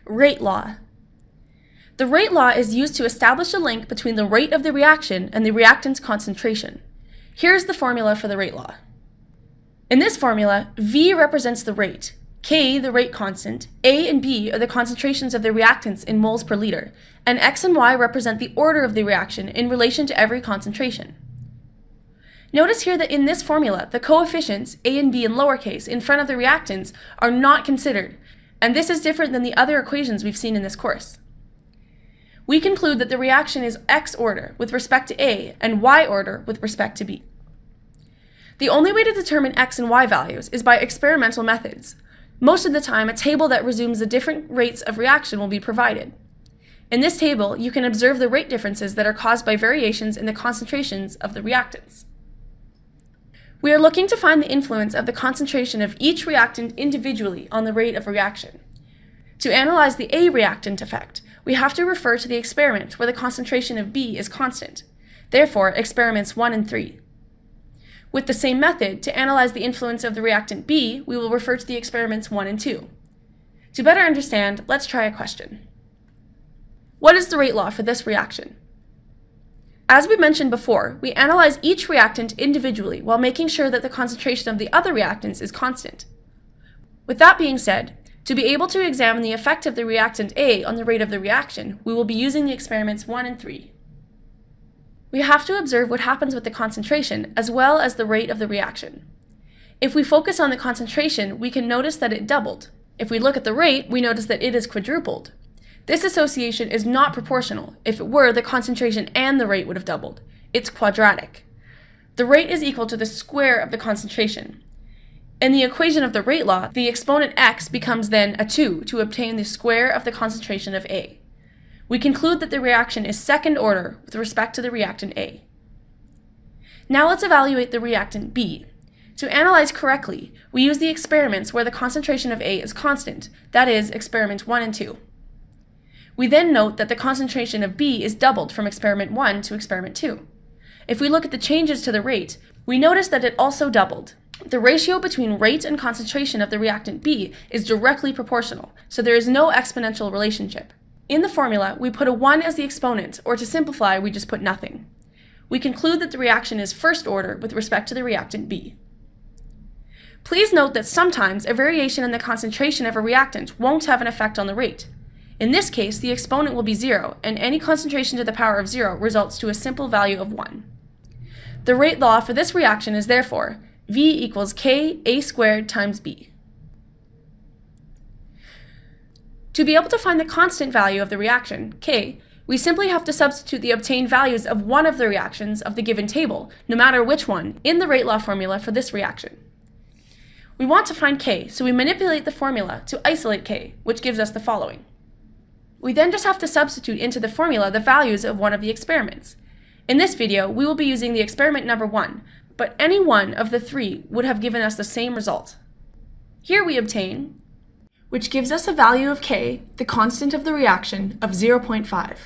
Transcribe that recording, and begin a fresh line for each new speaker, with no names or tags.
Rate law. The rate law is used to establish a link between the rate of the reaction and the reactant's concentration. Here's the formula for the rate law. In this formula, V represents the rate, K the rate constant, A and B are the concentrations of the reactants in moles per liter, and X and Y represent the order of the reaction in relation to every concentration. Notice here that in this formula, the coefficients, A and B in lowercase, in front of the reactants are not considered, and this is different than the other equations we've seen in this course. We conclude that the reaction is X order with respect to A and Y order with respect to B. The only way to determine X and Y values is by experimental methods. Most of the time, a table that resumes the different rates of reaction will be provided. In this table, you can observe the rate differences that are caused by variations in the concentrations of the reactants. We are looking to find the influence of the concentration of each reactant individually on the rate of reaction. To analyze the A reactant effect, we have to refer to the experiment where the concentration of B is constant, therefore experiments 1 and 3. With the same method, to analyze the influence of the reactant B, we will refer to the experiments 1 and 2. To better understand, let's try a question. What is the rate law for this reaction? As we mentioned before, we analyze each reactant individually while making sure that the concentration of the other reactants is constant. With that being said, to be able to examine the effect of the reactant A on the rate of the reaction, we will be using the experiments 1 and 3. We have to observe what happens with the concentration as well as the rate of the reaction. If we focus on the concentration, we can notice that it doubled. If we look at the rate, we notice that it is quadrupled. This association is not proportional. If it were, the concentration and the rate would have doubled. It's quadratic. The rate is equal to the square of the concentration. In the equation of the rate law, the exponent x becomes then a 2 to obtain the square of the concentration of A. We conclude that the reaction is second order with respect to the reactant A. Now let's evaluate the reactant B. To analyze correctly, we use the experiments where the concentration of A is constant, that is, experiments 1 and 2. We then note that the concentration of B is doubled from experiment 1 to experiment 2. If we look at the changes to the rate, we notice that it also doubled. The ratio between rate and concentration of the reactant B is directly proportional, so there is no exponential relationship. In the formula, we put a 1 as the exponent, or to simplify, we just put nothing. We conclude that the reaction is first order with respect to the reactant B. Please note that sometimes a variation in the concentration of a reactant won't have an effect on the rate. In this case, the exponent will be 0, and any concentration to the power of 0 results to a simple value of 1. The rate law for this reaction is therefore V equals K A squared times B. To be able to find the constant value of the reaction, K, we simply have to substitute the obtained values of one of the reactions of the given table, no matter which one, in the rate law formula for this reaction. We want to find K, so we manipulate the formula to isolate K, which gives us the following. We then just have to substitute into the formula the values of one of the experiments. In this video, we will be using the experiment number 1, but any one of the 3 would have given us the same result. Here we obtain, which gives us a value of K, the constant of the reaction, of 0.5.